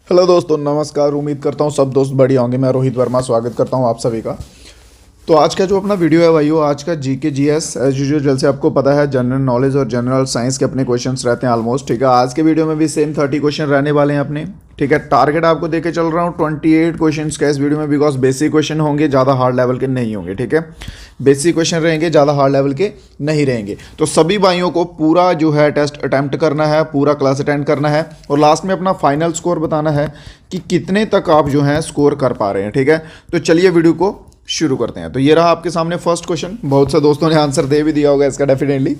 Hello दोस्तों, नमस्कार। उम्मीद करता हूँ सब दोस्त बढ़िया होंगे। मैं रोहित वर्मा स्वागत करता हूँ आप सभी का। तो आज का जो अपना वीडियो है भाइयों, आज का जीके जीएस एज यूजुअल, जैसे आपको पता है जनरल नॉलेज और जनरल साइंस के अपने क्वेश्चंस रहते हैं ऑलमोस्ट। ठीक है, आज के वीडियो में भी सेम 30 क्वेश्चन रहने वाले हैं अपने। ठीक है, टारगेट आपको देके चल रहा हूँ 28 क्वेश्चंस का इस वीडियो में, बिकॉज बेसिक क्वेश्चन होंगे, ज़्यादा हार्ड लेवल के नहीं होंगे। ठीक है, बेसिक क्वेश्चन रहेंगे, ज़्यादा हार्ड लेवल के नहीं रहेंगे। तो सभी भाइयों को पूरा जो है टेस्ट अटैम्प्ट करना है, पूरा क्लास अटेंड करना है और लास्ट में अपना फाइनल स्कोर बताना है कि कितने तक आप जो है स्कोर कर पा रहे हैं। ठीक है, तो चलिए वीडियो को शुरू करते हैं। तो ये रहा आपके सामने फर्स्ट क्वेश्चन। बहुत से दोस्तों ने आंसर दे भी दिया होगा इसका डेफिनेटली।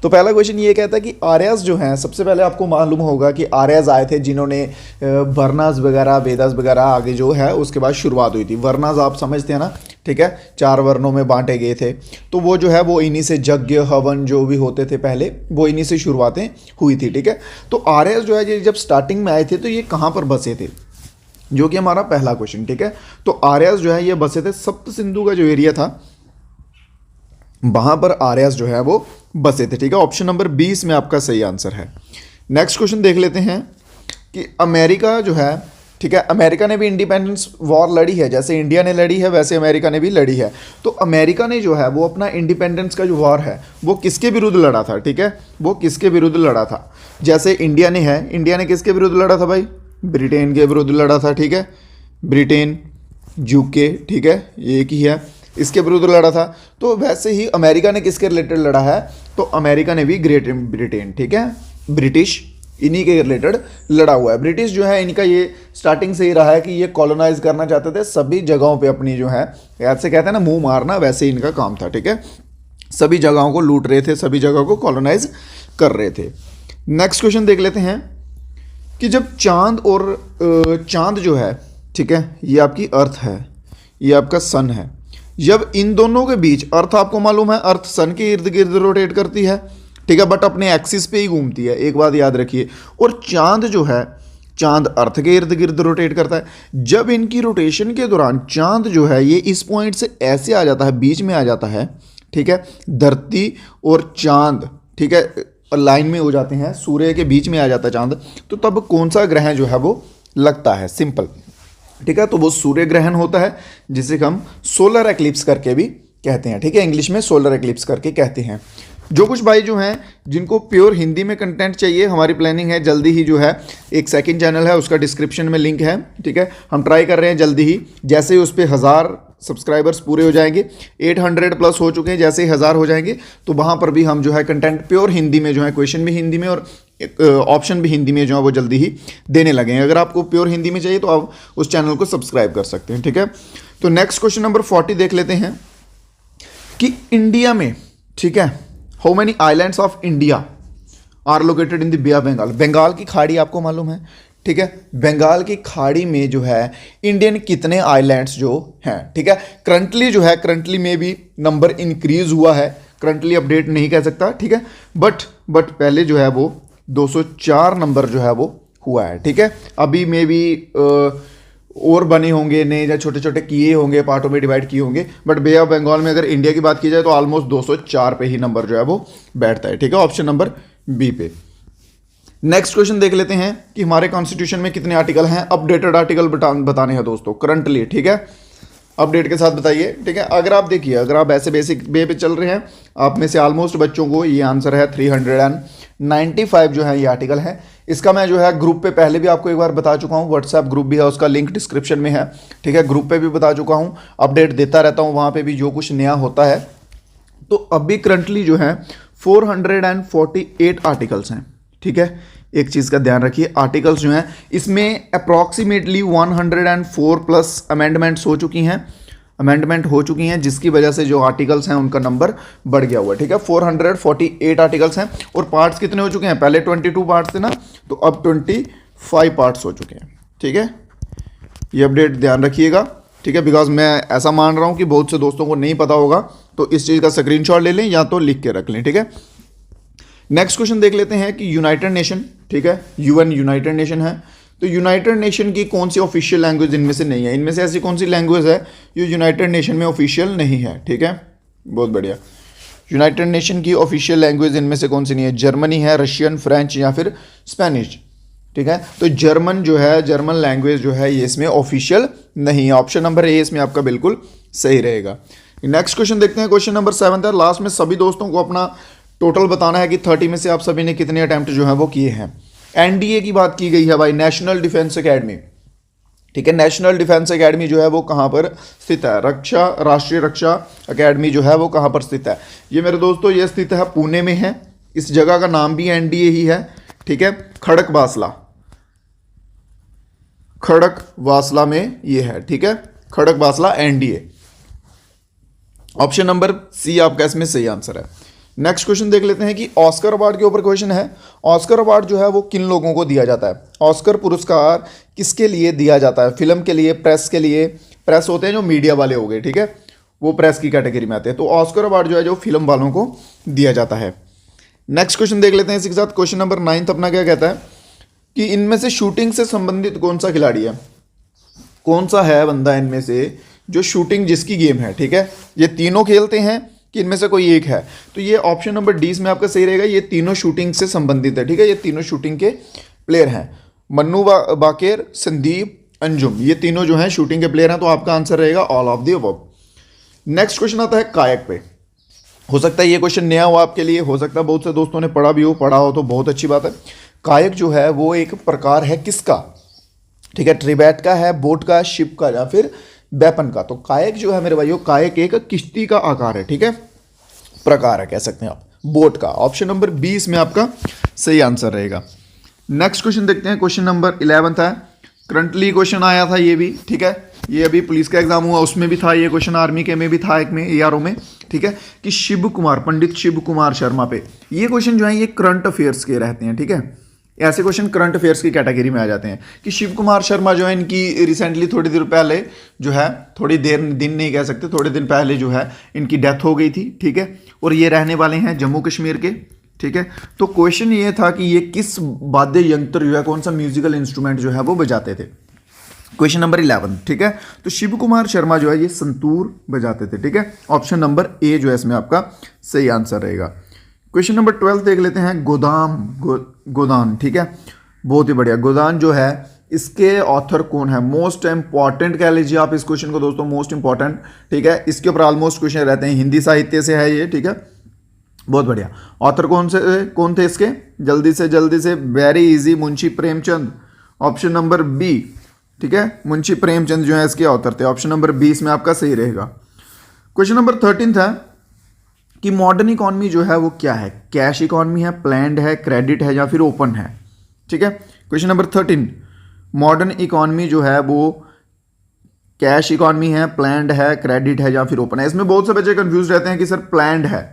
तो पहला क्वेश्चन ये कहता है कि आर्यस जो हैं, सबसे पहले आपको मालूम होगा कि आर्यस आए थे जिन्होंने वर्णास वगैरह, वेदास वगैरह आगे जो है उसके बाद शुरुआत हुई थी। वर्णास आप समझते हैं ना, ठीक है, 4 वर्णों में बांटे गए थे। तो वो जो है वो इन्हीं से यज्ञ हवन जो भी होते थे पहले, वो इन्हीं से शुरुआतें हुई थी। ठीक है, तो आर्यस जो है ये जब स्टार्टिंग में आए थे तो ये कहाँ पर बसे थे, जो कि हमारा पहला क्वेश्चन। ठीक है, तो आर्यस जो है ये बसे थे सप्त सिंधु का जो एरिया था, वहां पर आर्यस जो है वो बसे थे। ठीक है, ऑप्शन नंबर 20 में आपका सही आंसर है। नेक्स्ट क्वेश्चन देख लेते हैं कि अमेरिका जो है, ठीक है, अमेरिका ने भी इंडिपेंडेंस वॉर लड़ी है, जैसे इंडिया ने लड़ी है वैसे अमेरिका ने भी लड़ी है। तो अमेरिका ने जो है वो अपना इंडिपेंडेंस का जो वॉर है वो किसके विरुद्ध लड़ा था। ठीक है, वो किसके विरुद्ध लड़ा था। जैसे इंडिया ने है, इंडिया ने किसके विरुद्ध लड़ा था भाई, ब्रिटेन के विरुद्ध लड़ा था। ठीक है, ब्रिटेन, यूके, ठीक है, ये एक ही है, इसके विरुद्ध लड़ा था। तो वैसे ही अमेरिका ने किसके रिलेटेड लड़ा है, तो अमेरिका ने भी ग्रेट ब्रिटेन, ठीक है, ब्रिटिश, इन्हीं के रिलेटेड लड़ा हुआ है। ब्रिटिश जो है इनका ये स्टार्टिंग से ही रहा है कि ये कॉलोनाइज करना चाहते थे सभी जगहों पे अपनी जो है, ऐसे कहते हैं ना मुंह मारना, वैसे ही इनका काम था। ठीक है, सभी जगहों को लूट रहे थे, सभी जगहों को कॉलोनाइज कर रहे थे। नेक्स्ट क्वेश्चन देख लेते हैं कि जब चांद और चांद जो है, ठीक है, ये आपकी अर्थ है, ये आपका सन है, जब इन दोनों के बीच, अर्थ आपको मालूम है अर्थ सन के इर्द गिर्द रोटेट करती है, ठीक है, बट अपने एक्सिस पे ही घूमती है, एक बात याद रखिए। और चांद जो है, चांद अर्थ के इर्द गिर्द रोटेट करता है। जब इनकी रोटेशन के दौरान चांद जो है ये इस पॉइंट से ऐसे आ जाता है, बीच में आ जाता है, ठीक है, धरती और चांद, ठीक है, लाइन में हो जाते हैं, सूर्य के बीच में आ जाता है चांद, तो तब कौन सा ग्रहण जो है वो लगता है, सिंपल। ठीक है, तो वो सूर्य ग्रहण होता है, जिसे हम सोलर एक्लिप्स करके भी कहते हैं। ठीक है, इंग्लिश में सोलर एक्लिप्स करके कहते हैं। जो कुछ भाई जो हैं जिनको प्योर हिंदी में कंटेंट चाहिए, हमारी प्लानिंग है जल्दी ही जो है एक सेकंड चैनल है, उसका डिस्क्रिप्शन में लिंक है। ठीक है, हम ट्राई कर रहे हैं जल्दी ही, जैसे ही उस पर 1000 सब्सक्राइबर्स पूरे हो जाएंगे, 800 प्लस हो चुके हैं, जैसे ही 1000 हो जाएंगे तो वहाँ पर भी हम जो है कंटेंट प्योर हिंदी में जो है, क्वेश्चन भी हिंदी में और ऑप्शन भी हिंदी में जो है वो जल्दी ही देने लगे हैं। अगर आपको प्योर हिंदी में चाहिए तो आप उस चैनल को सब्सक्राइब कर सकते हैं। ठीक है, तो नेक्स्ट क्वेश्चन नंबर 40 देख लेते हैं कि इंडिया में, ठीक है, how many islands of India are located in the Bay of Bengal. Bengal की खाड़ी आपको मालूम है, ठीक है, बंगाल की खाड़ी में जो है इंडियन कितने आइलैंड्स जो हैं। ठीक है, करंटली जो है, करंटली में भी नंबर इंक्रीज हुआ है, करंटली अपडेट नहीं कह सकता। ठीक है, बट पहले जो है वो 204 नंबर जो है वो हुआ है। ठीक है, अभी में भी और बने होंगे नए, या छोटे छोटे किए होंगे, पार्टों में डिवाइड किए होंगे, बट बे ऑफ बंगाल में अगर इंडिया की बात की जाए तो ऑलमोस्ट 204 पे ही नंबर जो है वो बैठता है। ठीक है, ऑप्शन नंबर बी पे। नेक्स्ट क्वेश्चन देख लेते हैं कि हमारे कॉन्स्टिट्यूशन में कितने आर्टिकल हैं। अपडेटेड आर्टिकल बताने हैं दोस्तों करंटली। ठीक है, अपडेट के साथ बताइए। ठीक है, अगर आप देखिए, अगर आप ऐसे बेसिक वे पे चल रहे हैं, आप में से ऑलमोस्ट बच्चों को ये आंसर है 395 जो है ये आर्टिकल है। इसका मैं जो है ग्रुप पे पहले भी आपको एक बार बता चुका हूँ, व्हाट्सएप ग्रुप भी है, उसका लिंक डिस्क्रिप्शन में है। ठीक है, ग्रुप पे भी बता चुका हूँ, अपडेट देता रहता हूँ वहाँ पे भी जो कुछ नया होता है। तो अभी करंटली जो है 448 आर्टिकल्स हैं। ठीक है, एक चीज़ का ध्यान रखिए, आर्टिकल्स जो हैं इसमें अप्रॉक्सीमेटली 104 प्लस अमेंडमेंट्स हो चुकी हैं, जिसकी वजह से जो आर्टिकल्स हैं उनका नंबर बढ़ गया हुआ है। ठीक है, 448 आर्टिकल्स हैं और पार्ट्स कितने हो चुके हैं, पहले 22 पार्ट्स थे ना, तो अब 25 पार्ट्स हो चुके हैं। ठीक है, ये अपडेट ध्यान रखिएगा। ठीक है, बिकॉज मैं ऐसा मान रहा हूँ कि बहुत से दोस्तों को नहीं पता होगा, तो इस चीज़ का स्क्रीनशॉट ले लें या तो लिख के रख लें। ठीक है, नेक्स्ट क्वेश्चन देख लेते हैं कि यूनाइटेड नेशन, ठीक है, यूएन यूनाइटेड नेशन है, तो यूनाइटेड नेशन की कौन सी ऑफिशियल लैंग्वेज इनमें से नहीं है, इनमें से ऐसी कौन सी लैंग्वेज है जो यूनाइटेड नेशन में ऑफिशियल नहीं है। ठीक है, बहुत बढ़िया, यूनाइटेड नेशन की ऑफिशियल लैंग्वेज इनमें से कौन सी नहीं है, जर्मनी है, रशियन, फ्रेंच या फिर स्पेनिश। ठीक है। तो जर्मन जो है, जर्मन लैंग्वेज जो है ये इसमें ऑफिशियल नहीं है। ऑप्शन नंबर ए इसमें आपका बिल्कुल सही रहेगा। नेक्स्ट क्वेश्चन देखते हैं, क्वेश्चन नंबर 7 है। लास्ट में सभी दोस्तों को अपना टोटल बताना है कि 30 में से आप सभी ने कितने अटेम्प्ट जो है वो किए हैं। एनडीए की बात की गई है भाई, नेशनल डिफेंस एकेडमी, ठीक है। नेशनल डिफेंस एकेडमी जो है वो कहाँ पर स्थित है? राष्ट्रीय रक्षा एकेडमी जो है वो कहाँ पर स्थित है? ये मेरे दोस्तों ये स्थित है पुणे में है। इस जगह का नाम भी एनडीए ही है, ठीक है। खड़कवासला में ये है, ठीक है। Khadakwasla NDA. Option number C आपका इसमें सही आंसर है। नेक्स्ट क्वेश्चन देख लेते हैं कि ऑस्कर अवार्ड के ऊपर क्वेश्चन है। ऑस्कर अवार्ड जो है वो किन लोगों को दिया जाता है? ऑस्कर पुरस्कार किसके लिए दिया जाता है? फिल्म के लिए, प्रेस के लिए। प्रेस होते हैं जो मीडिया वाले हो गए, ठीक है, वो प्रेस की कैटेगरी में आते हैं। तो ऑस्कर अवार्ड जो है जो फिल्म वालों को दिया जाता है। नेक्स्ट क्वेश्चन देख लेते हैं इसी के साथ। क्वेश्चन नंबर 9 अपना क्या कहता है कि इनमें से शूटिंग से संबंधित कौन सा खिलाड़ी है? कौन सा है बंदा इनमें से जो शूटिंग जिसकी गेम है, ठीक है। ये तीनों खेलते हैं कि इनमें से कोई एक है? तो ये ऑप्शन नंबर डी में आपका सही रहेगा। ये तीनों शूटिंग से संबंधित है, ठीक है। ये तीनों शूटिंग के प्लेयर हैं। मन्नू बाकेर, संदीप, अंजुम, ये तीनों जो हैं शूटिंग के प्लेयर हैं। तो आपका आंसर रहेगा all of the above. Next question आता है कायक पे। हो सकता है ये क्वेश्चन नया हो आपके लिए, हो सकता है बहुत से दोस्तों ने पढ़ा हो तो बहुत अच्छी बात है। कायक जो है वो एक प्रकार है किसका? ठीक है, ट्रिबैट का है, बोट का, शिप का, या फिर वेपन का। तो कायक जो है मेरे भाइयों, कायक एक किश्ती का आकार है, ठीक है, प्रकार है कह सकते हैं आप, बोट का। ऑप्शन नंबर 20 में आपका सही आंसर रहेगा। नेक्स्ट क्वेश्चन देखते हैं, क्वेश्चन नंबर 11 है। करंटली क्वेश्चन आया था ये भी, ठीक है। ये अभी पुलिस का एग्जाम हुआ उसमें भी था ये क्वेश्चन, आर्मी के में भी था, एक में एआरओ में, ठीक है, कि शिव कुमार, पंडित शिव कुमार शर्मा पे। ये क्वेश्चन जो है ये करंट अफेयर्स के रहते हैं, ठीक है। ऐसे क्वेश्चन करंट अफेयर्स की कैटेगरी में आ जाते हैं कि शिव कुमार शर्मा जो है इनकी रिसेंटली थोड़ी देर पहले जो है, थोड़ी देर दिन नहीं कह सकते, थोड़े दिन पहले जो है इनकी डेथ हो गई थी, ठीक है। और ये रहने वाले हैं जम्मू कश्मीर के, ठीक है। तो क्वेश्चन ये था कि ये किस वाद्य यंत्र जो है, कौन सा म्यूजिकल इंस्ट्रूमेंट जो है वो बजाते थे? क्वेश्चन नंबर 11, ठीक है। तो शिव कुमार शर्मा जो है ये संतूर बजाते थे, ठीक है। ऑप्शन नंबर ए जो है इसमें आपका सही आंसर रहेगा। क्वेश्चन नंबर 12 देख लेते हैं, गोदान, ठीक है, बहुत ही बढ़िया। गोदान जो है इसके ऑथर कौन है? मोस्ट इंपॉर्टेंट कह लीजिए आप इस क्वेश्चन को दोस्तों, मोस्ट इंपॉर्टेंट, ठीक है। इसके ऊपर ऑलमोस्ट क्वेश्चन रहते हैं, हिंदी साहित्य से है ये, ठीक है, बहुत बढ़िया। ऑथर कौन थे इसके? जल्दी से very easy, Munshi Premchand. Option number B, ठीक है, मुंशी प्रेमचंद जो है इसके ऑथर थे। ऑप्शन नंबर 20 में आपका सही रहेगा। क्वेश्चन नंबर 13 था कि मॉडर्न इकोनॉमी जो है वो क्या है? कैश इकोनॉमी है, प्लान्ड है, क्रेडिट है, या फिर ओपन है, ठीक है। क्वेश्चन नंबर 13, मॉडर्न इकोनॉमी जो है वो कैश इकोनॉमी है, प्लान्ड है, क्रेडिट है, या फिर ओपन है? इसमें बहुत से बच्चे कंफ्यूज रहते हैं कि सर प्लान्ड है,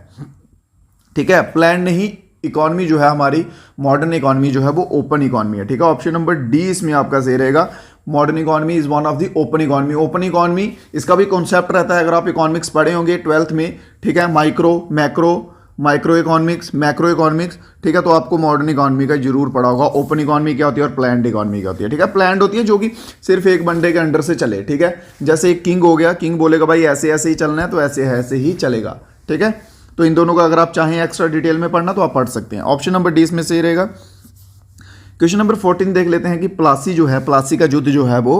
ठीक है, प्लान्ड नहीं। इकोनॉमी जो है हमारी मॉडर्न इकोनॉमी जो है वो ओपन इकोनॉमी है, ठीक है। ऑप्शन नंबर डी इसमें आपका सही रहेगा। Modern economy is one of the open economy. Open economy इसका भी कॉन्सेप्ट रहता है, अगर आप इकोनॉमिक्स पढ़े होंगे 12th में, ठीक है, माइक्रो इकोनॉमिक्स, मैक्रो इकोनॉमिक्स, ठीक है। तो आपको मॉडर्न इकोनॉमी का जरूर पढ़ा होगा। ओपन इकोनॉमी क्या होती है और प्लान्ड इकोनॉमी क्या होती है, ठीक है। प्लान्ड होती है जो कि सिर्फ एक बंदे के अंडर से चले, ठीक है। जैसे एक किंग हो गया, किंग बोलेगा भाई ऐसे ऐसे ही चलना है तो ऐसे ही चलेगा, ठीक है। तो इन दोनों का अगर आप चाहें एक्स्ट्रा डिटेल में पढ़ना तो आप पढ़ सकते हैं। ऑप्शन नंबर डी इसमें सही रहेगा। क्वेश्चन नंबर 14 देख लेते हैं कि प्लासी जो है, प्लासी का युद्ध जो है वो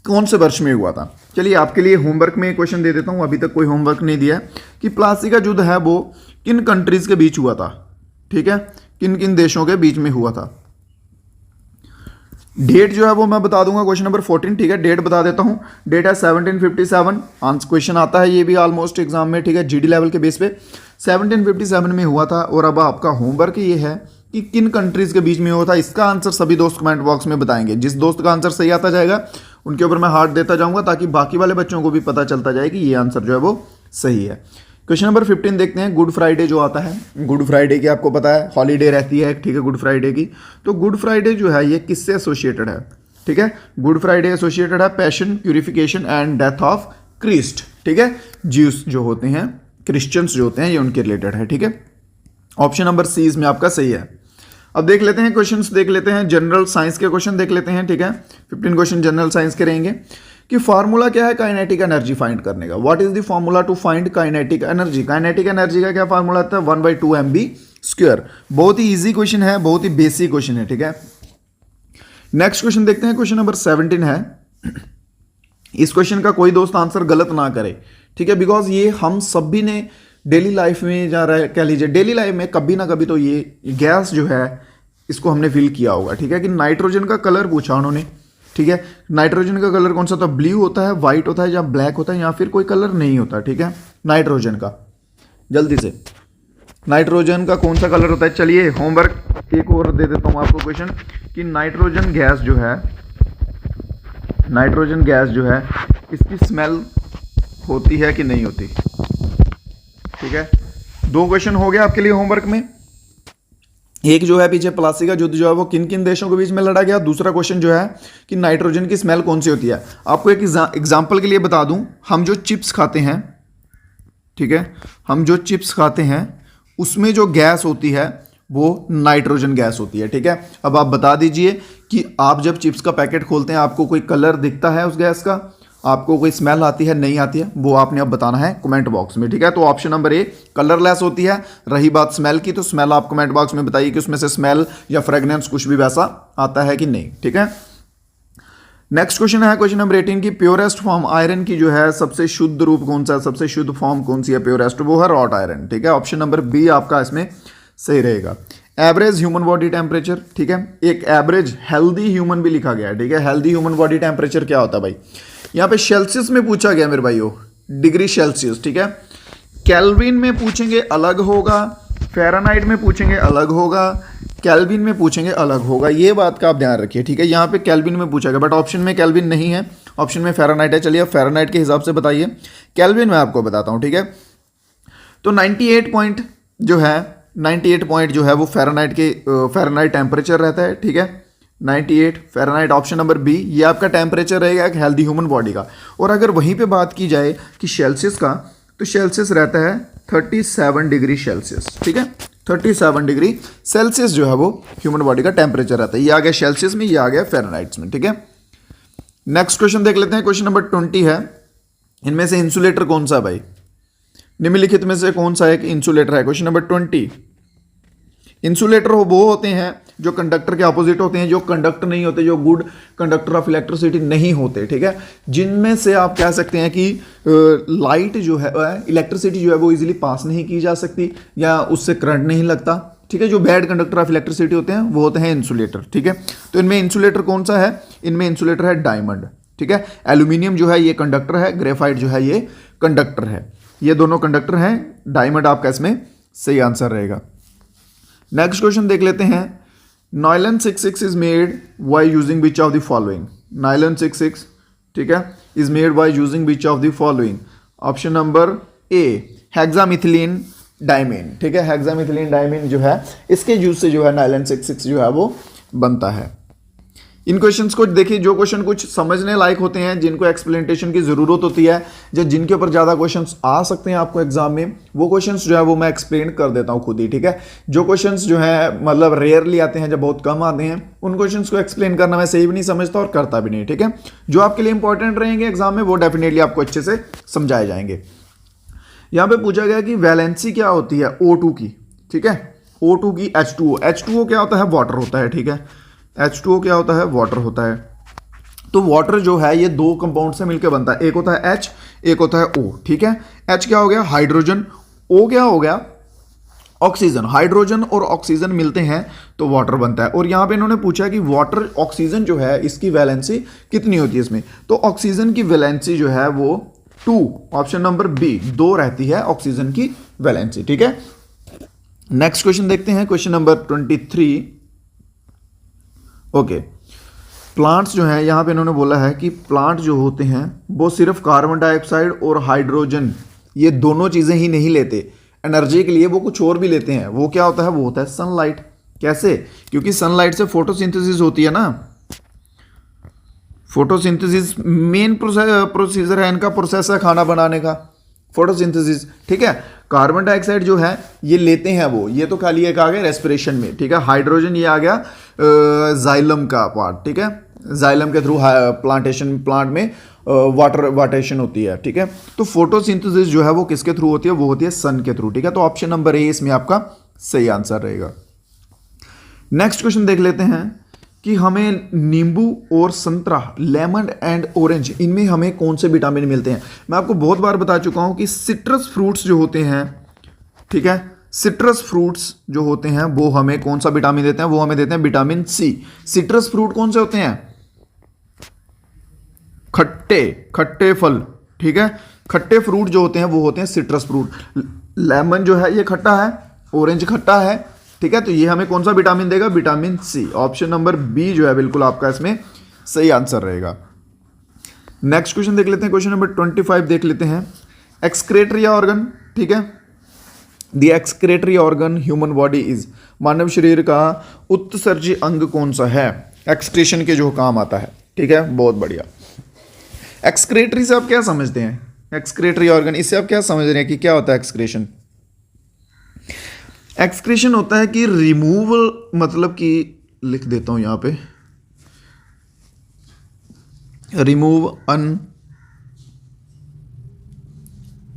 कौन से वर्ष में हुआ था? चलिए आपके लिए होमवर्क में क्वेश्चन दे देता हूं, अभी तक कोई होमवर्क नहीं दिया है, कि प्लासी का युद्ध है वो किन कंट्रीज के बीच हुआ था, ठीक है, किन किन देशों के बीच में हुआ था। डेट जो है वो मैं बता दूंगा, क्वेश्चन नंबर 14, ठीक है, डेट बता देता हूं। डेट है 1757। आंसर क्वेश्चन आता है ये भी ऑलमोस्ट एग्जाम में, ठीक है, जीडी लेवल के बेस पे 1757 में हुआ था। और अब आपका होमवर्क ये है कि किन कंट्रीज के बीच में हुआ था। इसका आंसर सभी दोस्त कमेंट बॉक्स में बताएंगे। जिस दोस्त का आंसर सही आता जाएगा उनके ऊपर मैं हार्ट देता जाऊंगा, ताकि बाकी वाले बच्चों को भी पता चलता जाए कि ये आंसर जो है वो सही है। क्वेश्चन नंबर 15 देखते हैं। गुड फ्राइडे जो आता है, गुड फ्राइडे की आपको पता है हॉलीडे रहती है, ठीक है, गुड फ्राइडे की। तो गुड फ्राइडे जो है ये किससे एसोसिएटेड है, ठीक है। गुड फ्राइडे एसोसिएटेड है passion, purification and death of Christ, ठीक है। ज्यूस जो होते हैं, क्रिश्चियंस जो होते हैं, ये उनके रिलेटेड है, ठीक है। ऑप्शन नंबर सी इसमें आपका सही है। अब देख लेते हैं क्वेश्चंस, देख लेते हैं जनरल साइंस के क्वेश्चन देख लेते हैं, ठीक है। 15 क्वेश्चन जनरल साइंस के रहेंगे कि फार्मूला क्या है काइनेटिक एनर्जी फाइंड करने का। What is the formula to find kinetic energy? Kinetic energy का क्या फार्मूला आता है? 1/2 mv²। बहुत ही इजी क्वेश्चन है, बहुत ही बेसिक क्वेश्चन है, ठीक है। नेक्स्ट क्वेश्चन देखते हैं, क्वेश्चन नंबर 17 है। इस क्वेश्चन का कोई दोस्त आंसर गलत ना करे, ठीक है, बिकॉज ये हम सभी ने डेली लाइफ में जा रहा है, कह लीजिए डेली लाइफ में कभी ना कभी तो ये गैस जो है इसको हमने फिल किया होगा, ठीक है। कि नाइट्रोजन का कलर पूछा उन्होंने, ठीक है। नाइट्रोजन का कलर कौन सा होता है? ब्लू होता है, व्हाइट होता है, या ब्लैक होता है, या फिर कोई कलर नहीं होता, ठीक है। नाइट्रोजन का, जल्दी से, नाइट्रोजन का कौन सा कलर होता है? चलिए होमवर्क एक और दे देता हूं आपको क्वेश्चन, कि नाइट्रोजन गैस जो है, नाइट्रोजन गैस जो है इसकी स्मेल होती है कि नहीं होती, ठीक है। दो क्वेश्चन हो गया आपके लिए होमवर्क में। एक जो है पीछे प्लासी का युद्ध जो है वो किन किन देशों के बीच में लड़ा गया। दूसरा क्वेश्चन जो है कि नाइट्रोजन की स्मेल कौन सी होती है। आपको एक एग्जांपल के लिए बता दूं, हम जो चिप्स खाते हैं, ठीक है, हम जो चिप्स खाते हैं उसमें जो गैस होती है वो नाइट्रोजन गैस होती है, ठीक है। अब आप बता दीजिए कि आप जब चिप्स का पैकेट खोलते हैं आपको कोई कलर दिखता है उस गैस का, आपको कोई स्मेल आती है, नहीं आती है, वो आपने अब बताना है कमेंट बॉक्स में, ठीक है। तो ऑप्शन नंबर ए कलरलेस होती है। रही बात स्मेल की, तो स्मेल आप कमेंट बॉक्स में बताइए कि उसमें से स्मेल या फ्रेग्रेंस कुछ भी वैसा आता है कि नहीं, ठीक है। नेक्स्ट क्वेश्चन है क्वेश्चन नंबर 18 की प्योरेस्ट फॉर्म आयरन की जो है सबसे शुद्ध रूप कौन सा है, सबसे शुद्ध फॉर्म कौन सी है प्योरेस्ट? वो है रॉट आयरन, ठीक है। ऑप्शन नंबर बी आपका इसमें सही रहेगा। एवरेज ह्यूमन बॉडी टेम्परेचर, ठीक है, एक एवरेज हेल्दी ह्यूमन भी लिखा गया है, ठीक है। हेल्दी ह्यूमन बॉडी टेम्परेचर क्या होता है भाई? यहाँ पे सेल्सियस में पूछा गया मेरे भाइयों, डिग्री सेल्सियस, ठीक है। केल्विन में पूछेंगे अलग होगा, फ़ारेनहाइट में पूछेंगे अलग होगा, केल्विन में पूछेंगे अलग होगा, ये बात का आप ध्यान रखिए, ठीक है। यहाँ पे केल्विन में पूछा गया, बट ऑप्शन में केल्विन नहीं है, ऑप्शन में फ़ारेनहाइट है। चलिए अब फ़ारेनहाइट के हिसाब से बताइए, केल्विन में आपको बताता हूँ, ठीक है। तो 98 पॉइंट जो है, 98 पॉइंट जो है वो फ़ारेनहाइट टेम्परेचर रहता है, ठीक है। 98 फ़ारेनहाइट, ऑप्शन नंबर बी, ये आपका टेम्परेचर रहेगा एक हेल्दी ह्यूमन बॉडी का। और अगर वहीं पे बात की जाए कि सेल्सियस का, तो सेल्सियस रहता है 37 डिग्री सेल्सियस, ठीक है। 37 डिग्री सेल्सियस जो है वो ह्यूमन बॉडी का टेम्परेचर रहता है। ये आ गया सेल्सियस में, ये आ गया फ़ारेनहाइट में, ठीक है। नेक्स्ट क्वेश्चन देख लेते हैं, क्वेश्चन नंबर 20 है। इनमें से इंसुलेटर कौन सा है भाई? निम्नलिखित में से कौन सा एक इंसुलेटर है? Question number 20। इंसुलेटर वो होते हैं जो कंडक्टर के अपोजिट होते हैं, जो कंडक्टर नहीं होते, जो गुड कंडक्टर ऑफ इलेक्ट्रिसिटी नहीं होते, ठीक है। जिनमें से आप कह सकते हैं कि लाइट जो है, इलेक्ट्रिसिटी जो है वो इजीली पास नहीं की जा सकती, या उससे करंट नहीं लगता, ठीक है। जो बैड कंडक्टर ऑफ इलेक्ट्रिसिटी होते हैं वो होते हैं इंसुलेटर, ठीक है। तो इनमें इंसुलेटर कौन सा है? इनमें इंसुलेटर है डायमंड, ठीक है। एल्यूमिनियम जो है ये कंडक्टर है, ग्रेफाइट जो है ये कंडक्टर है, ये दोनों कंडक्टर हैं। डायमंड आपका इसमें सही आंसर रहेगा। नेक्स्ट क्वेश्चन देख लेते हैं। Nylon 66 is made by using which of the following? Nylon 66, ठीक है, is made by using which of the following? Option number A हेक्सामिथिलीन diamine, ठीक है। हेक्सामिथिलीन डाइमीन जो है इसके यूज से जो है नायलॉन 66 जो है वो बनता है। इन क्वेश्चंस को देखिए, जो क्वेश्चन कुछ समझने लायक होते हैं, जिनको एक्सप्लेनेशन की ज़रूरत होती है, जो जिनके ऊपर ज़्यादा क्वेश्चंस आ सकते हैं आपको एग्जाम में, वो क्वेश्चंस जो है वो मैं एक्सप्लेन कर देता हूं खुद ही, ठीक है। जो क्वेश्चंस जो है मतलब रेयरली आते हैं, जब बहुत कम आते हैं, उन क्वेश्चंस को एक्सप्लेन करना मैं सही भी नहीं समझता और करता भी नहीं, ठीक है। जो आपके लिए इंपॉर्टेंट रहेंगे एग्जाम में वो डेफिनेटली आपको अच्छे से समझाए जाएंगे। यहाँ पे पूछा गया कि वैलेंसी क्या होती है O2 की, ठीक है। O2 की H2O, H2O क्या होता है? वाटर होता है, ठीक है। H2O क्या होता है? वाटर होता है। तो वाटर जो है ये दो कंपाउंड से मिलकर बनता है, एक होता है H, एक होता है O, ठीक है। H क्या हो गया? हाइड्रोजन। O क्या हो गया? ऑक्सीजन। हाइड्रोजन और ऑक्सीजन मिलते हैं तो वाटर बनता है। और यहां पे इन्होंने पूछा कि वाटर, ऑक्सीजन जो है इसकी वैलेंसी कितनी होती है इसमें? तो ऑक्सीजन की वैलेंसी जो है वो 2, ऑप्शन नंबर बी 2 रहती है ऑक्सीजन की वैलेंसी, ठीक है। नेक्स्ट क्वेश्चन देखते हैं, क्वेश्चन नंबर 23। ओके, प्लांट्स जो है यहाँ पे इन्होंने बोला है कि प्लांट जो होते हैं वो सिर्फ कार्बन डाइऑक्साइड और हाइड्रोजन, ये दोनों चीजें ही नहीं लेते एनर्जी के लिए, वो कुछ और भी लेते हैं। वो क्या होता है? वो होता है सनलाइट। कैसे? क्योंकि सनलाइट से फोटोसिंथेसिस होती है ना। फोटोसिंथेसिस मेन प्रोसीजर है इनका, प्रोसेस है खाना बनाने का, फोटोसिंथेसिस, ठीक है। कार्बन डाइऑक्साइड जो है ये लेते हैं वो, ये तो खाली एक आ गया रेस्पिरेशन में, ठीक है। हाइड्रोजन ये आ गया जाइलम का पार्ट, ठीक है। जाइलम के थ्रू प्लांट में वाटेशन होती है, ठीक है। तो फोटोसिंथेसिस जो है वो किसके थ्रू होती है? वो होती है सन के थ्रू, ठीक है। तो ऑप्शन नंबर ए इसमें आपका सही आंसर रहेगा। नेक्स्ट क्वेश्चन देख लेते हैं कि हमें नींबू और संतरा, लेमन एंड ऑरेंज, इनमें हमें कौन से विटामिन मिलते हैं। मैं आपको बहुत बार बता चुका हूं कि सिट्रस फ्रूट्स जो होते हैं, ठीक है, सिट्रस फ्रूट्स जो होते हैं वो हमें कौन सा विटामिन देते हैं, वो हमें देते हैं विटामिन सी। सिट्रस फ्रूट कौन से होते हैं? खट्टे खट्टे फल, ठीक है, खट्टे फ्रूट जो होते हैं वो होते हैं सिट्रस फ्रूट। लेमन जो है ये खट्टा है, ऑरेंज खट्टा है, ठीक है, तो ये हमें कौन सा विटामिन देगा? Vitamin C. Option number B जो है बिल्कुल आपका इसमें सही आंसर रहेगा। नेक्स्ट क्वेश्चन देख लेते हैं, क्वेश्चन नंबर 25 देख लेते हैं। एक्सक्रेटरी ऑर्गन, ठीक है, the excretory organ human body is, मानव शरीर का उत्सर्जी अंग कौन सा है? एक्सक्रेशन के जो काम आता है, ठीक है, बहुत बढ़िया। एक्सक्रेटरी से आप क्या समझते हैं? एक्सक्रेटरी ऑर्गन, इससे आप क्या समझ रहे हैं कि क्या होता है एक्सक्रेशन? एक्सक्रेशन होता है कि रिमूवल, मतलब कि लिख देता हूं यहां पे, रिमूव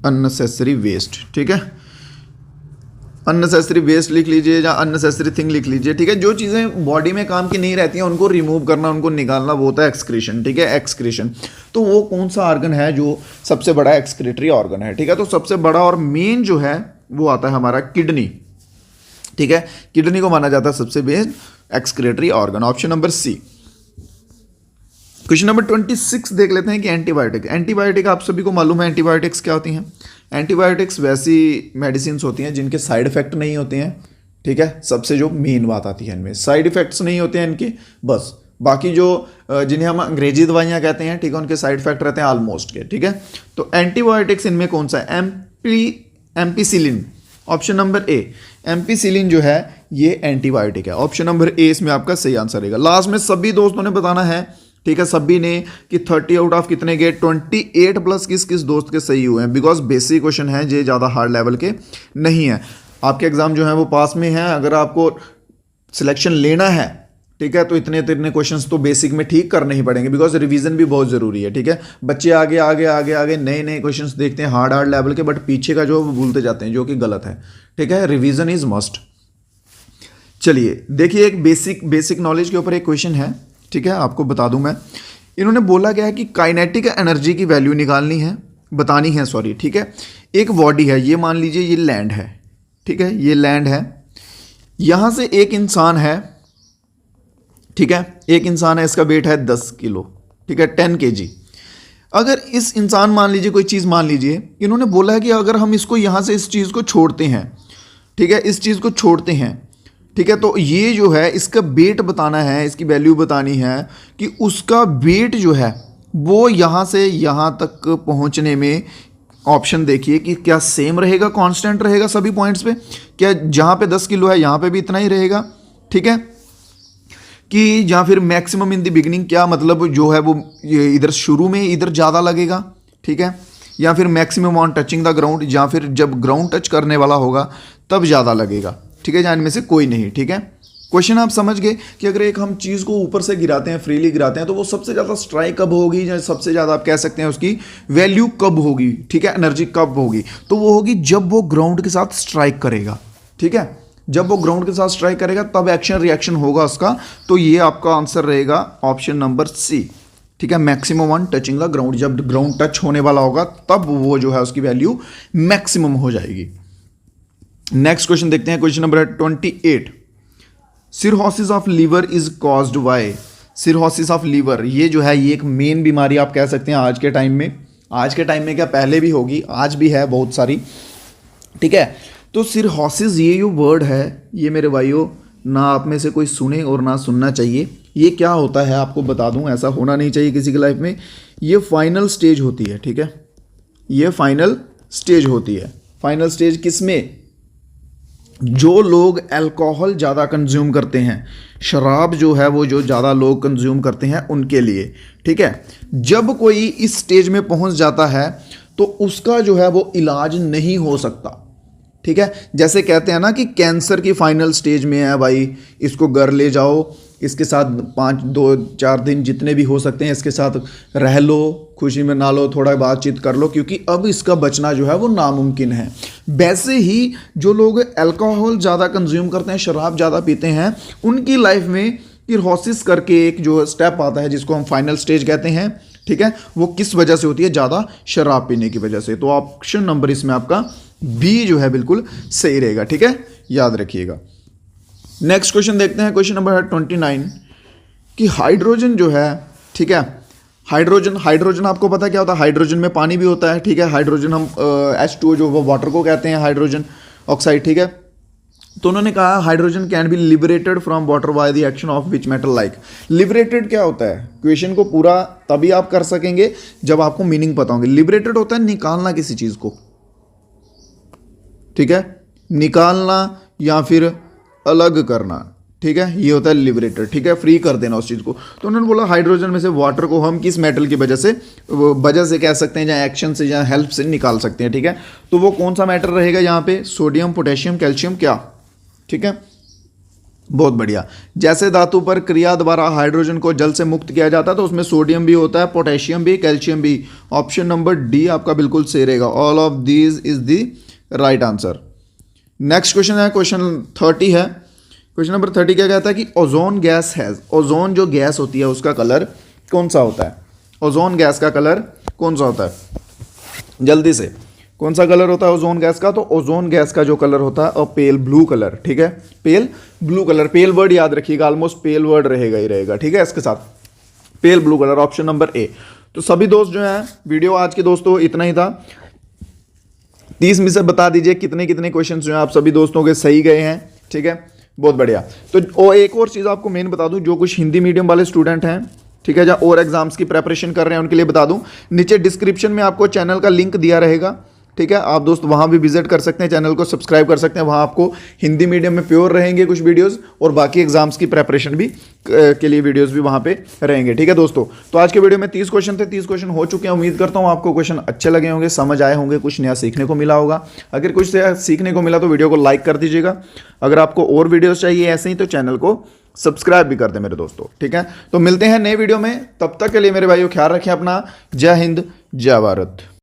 अननेसेसरी वेस्ट, ठीक है, अननेसेसरी वेस्ट लिख लीजिए या अननेसेसरी थिंग लिख लीजिए, ठीक है, जो चीज़ें बॉडी में काम की नहीं रहती हैं उनको रिमूव करना, उनको निकालना, वो होता है एक्सक्रीशन, ठीक है, एक्सक्रीशन। तो वो कौन सा ऑर्गन है जो सबसे बड़ा एक्सक्रीटरी ऑर्गन है? ठीक है, तो सबसे बड़ा और मेन जो है वो आता है हमारा किडनी, ठीक है, किडनी को माना जाता है सबसे best excretory organ. Option number C. Question number 26 देख लेते हैं कि एंटीबायोटिक। एंटीबायोटिक आप सभी को मालूम है एंटीबायोटिक्स क्या होती हैं। एंटीबायोटिक्स वैसी मेडिसिन होती हैं जिनके साइड इफेक्ट नहीं होते हैं, ठीक है, सबसे जो मेन बात आती है इनमें साइड इफेक्ट्स नहीं होते हैं इनके, बस बाकी जो जिन्हें हम अंग्रेजी दवाइयाँ कहते हैं, ठीक है, उनके साइड इफेक्ट रहते हैं ऑलमोस्ट के, ठीक है। तो एंटीबायोटिक्स इनमें कौन सा है? Ampicillin, option number A, ampicillin जो है ये एंटीबायोटिक है। ऑप्शन नंबर ए इसमें आपका सही आंसर रहेगा। लास्ट में सभी दोस्तों ने बताना है, ठीक है, सभी ने कि 30 आउट ऑफ कितने गए? 28 प्लस किस किस दोस्त के सही हुए हैं, बिकॉज बेसिक क्वेश्चन है, ये ज़्यादा हार्ड लेवल के नहीं है। आपके एग्जाम जो है वो पास में है, अगर आपको सिलेक्शन लेना है, ठीक है, तो इतने इतने क्वेश्चंस तो बेसिक में ठीक करने ही पड़ेंगे, बिकॉज रिवीजन भी बहुत ज़रूरी है, ठीक है। बच्चे आगे आगे आगे आगे नए नए क्वेश्चंस देखते हैं हार्ड हार्ड लेवल के, बट पीछे का जो है वो भूलते जाते हैं, जो कि गलत है, ठीक है, रिवीजन इज मस्ट। चलिए देखिए, एक बेसिक नॉलेज के ऊपर एक क्वेश्चन है, ठीक है, आपको बता दूं मैं। इन्होंने बोला गया है कि काइनेटिक एनर्जी की वैल्यू निकालनी है, बतानी है, सॉरी, ठीक है। एक बॉडी है, ये मान लीजिए ये लैंड है, ठीक है, ये लैंड है, यहां से एक इंसान है, ठीक है, एक इंसान है, इसका वेट है 10 किलो, ठीक है, 10 kg। अगर इस इंसान, मान लीजिए कोई चीज़ मान लीजिए, इन्होंने बोला है कि अगर हम इसको यहां से इस चीज़ को छोड़ते हैं, ठीक है, इस चीज़ को छोड़ते हैं, ठीक है, तो ये जो है इसका वेट बताना है, इसकी वैल्यू बतानी है कि उसका वेट जो है वो यहाँ से यहाँ तक पहुँचने में, ऑप्शन देखिए कि क्या सेम रहेगा, कांस्टेंट रहेगा सभी पॉइंट्स पे, क्या जहाँ पे 10 किलो है यहाँ पे भी इतना ही रहेगा, ठीक है, कि या फिर मैक्सिमम इन द बिगिनिंग, क्या मतलब जो है वो ये इधर शुरू में इधर ज़्यादा लगेगा, ठीक है, या फिर maximum on touching the ground, या फिर जब ग्राउंड टच करने वाला होगा तब ज़्यादा लगेगा, ठीक है, या इनमें से कोई नहीं, ठीक है। क्वेश्चन आप समझ गए कि अगर एक हम चीज़ को ऊपर से गिराते हैं, फ्रीली गिराते हैं, तो वो सबसे ज़्यादा स्ट्राइक कब होगी, या सबसे ज़्यादा आप कह सकते हैं उसकी वैल्यू कब होगी, ठीक है, एनर्जी कब होगी, तो वो होगी जब वो ग्राउंड के साथ स्ट्राइक करेगा, ठीक है, जब वो ग्राउंड के साथ स्ट्राइक करेगा तब एक्शन रिएक्शन होगा उसका। तो ये आपका आंसर रहेगा ऑप्शन नंबर सी, ठीक है, maximum on touching the ground, जब ग्राउंड टच होने वाला होगा तब वो जो है उसकी वैल्यू मैक्सिमम हो जाएगी। नेक्स्ट क्वेश्चन देखते हैं, question number 28। Cirrhosis of liver is caused by, cirrhosis of liver ये जो है ये एक मेन बीमारी आप कह सकते हैं आज के टाइम में, आज के टाइम में क्या पहले भी होगी, आज भी है बहुत सारी, ठीक है। तो सिरहोसिस ये जो वर्ड है, ये मेरे भाइयों ना आप में से कोई सुने और ना सुनना चाहिए। ये क्या होता है आपको बता दूं, ऐसा होना नहीं चाहिए किसी की लाइफ में। ये फाइनल स्टेज होती है, ठीक है, ये फाइनल स्टेज होती है। फाइनल स्टेज किसमें? जो लोग अल्कोहल ज़्यादा कंज्यूम करते हैं, शराब जो है वो जो ज़्यादा लोग कंज्यूम करते हैं उनके लिए, ठीक है। जब कोई इस स्टेज में पहुंच जाता है तो उसका जो है वो इलाज नहीं हो सकता, ठीक है। जैसे कहते हैं ना कि कैंसर की फाइनल स्टेज में है भाई, इसको घर ले जाओ, इसके साथ 2-4 दिन जितने भी हो सकते हैं इसके साथ रह लो, खुशी में ना लो, थोड़ा बातचीत कर लो, क्योंकि अब इसका बचना जो है वो नामुमकिन है। वैसे ही जो लोग अल्कोहल ज़्यादा कंज्यूम करते हैं, शराब ज़्यादा पीते हैं, उनकी लाइफ में किरहोसिस करके एक जो स्टेप आता है जिसको हम फाइनल स्टेज कहते हैं, ठीक है, वो किस वजह से होती है? ज़्यादा शराब पीने की वजह से। तो ऑप्शन नंबर इसमें आपका बी जो है बिल्कुल सही रहेगा, ठीक है, याद रखिएगा। नेक्स्ट क्वेश्चन देखते हैं, क्वेश्चन नंबर है 29 कि हाइड्रोजन जो है, ठीक है, हाइड्रोजन आपको पता क्या होता है? हाइड्रोजन में पानी भी होता है, ठीक है, हाइड्रोजन हम H2O जो वो वाटर को कहते हैं हाइड्रोजन ऑक्साइड, ठीक है। तो उन्होंने कहा hydrogen can be liberated from water by the action of which metal like. Liberated क्या होता है? क्वेश्चन को पूरा तभी आप कर सकेंगे जब आपको मीनिंग पता होंगे। लिबरेटेड होता है निकालना किसी चीज को, ठीक है, निकालना या फिर अलग करना, ठीक है, ये होता है लिबरेटेड, ठीक है, फ्री कर देना उस चीज़ को। तो उन्होंने बोला हाइड्रोजन में से वाटर को हम किस मेटल की वजह से कह सकते हैं, या एक्शन से या हेल्प से निकाल सकते हैं, ठीक है। तो वो कौन सा मेटल रहेगा यहाँ पे? सोडियम, पोटेशियम, कैल्शियम, क्या, ठीक है, बहुत बढ़िया। जैसे धातु पर क्रिया द्वारा हाइड्रोजन को जल से मुक्त किया जाता है तो उसमें सोडियम भी होता है, पोटेशियम भी, कैल्शियम भी। ऑप्शन नंबर डी आपका बिल्कुल सही रहेगा। All of these is the right answer. Next question है, क्वेश्चन 30 है। क्वेश्चन नंबर 30 क्या कहता है कि ओजोन गैस हैज, ओजोन जो गैस होती है उसका कलर कौन सा होता है? ओजोन गैस का कलर कौन सा होता है? जल्दी से, कौन सा कलर होता है ओजोन गैस का? तो ओजोन गैस का जो कलर होता है पेल ब्लू कलर, ठीक है, पेल ब्लू कलर। पेल वर्ड याद रखिएगा, ऑलमोस्ट पेल वर्ड रहेगा ही रहेगा, ठीक है, इसके साथ pale blue colour, option number A. तो सभी दोस्त जो है, वीडियो आज के दोस्तों इतना ही था। 30 में से बता दीजिए कितने कितने क्वेश्चन जो हैं आप सभी दोस्तों के सही गए हैं, ठीक है, बहुत बढ़िया। तो एक और चीज़ आपको मेन बता दूं, जो कुछ हिंदी मीडियम वाले स्टूडेंट हैं, ठीक है, या और एग्जाम्स की प्रेपरेशन कर रहे हैं, उनके लिए बता दूं, नीचे डिस्क्रिप्शन में आपको चैनल का लिंक दिया रहेगा, ठीक है, आप दोस्त वहाँ भी विजिट कर सकते हैं, चैनल को सब्सक्राइब कर सकते हैं। वहाँ आपको हिंदी मीडियम में प्योर रहेंगे कुछ वीडियोस, और बाकी एग्जाम्स की प्रेपरेशन भी के लिए वीडियोस भी वहाँ पे रहेंगे, ठीक है दोस्तों। तो आज के वीडियो में 30 क्वेश्चन थे, 30 क्वेश्चन हो चुके हैं। उम्मीद करता हूँ आपको क्वेश्चन अच्छे लगे होंगे, समझ आए होंगे, कुछ नया सीखने को मिला होगा। अगर कुछ सीखने को मिला तो वीडियो को लाइक कर दीजिएगा। अगर आपको और वीडियोज़ चाहिए ऐसे ही तो चैनल को सब्सक्राइब भी कर दे मेरे दोस्तों, ठीक है। तो मिलते हैं नए वीडियो में, तब तक के लिए मेरे भाइयों ख्याल रखें अपना। जय हिंद, जय भारत।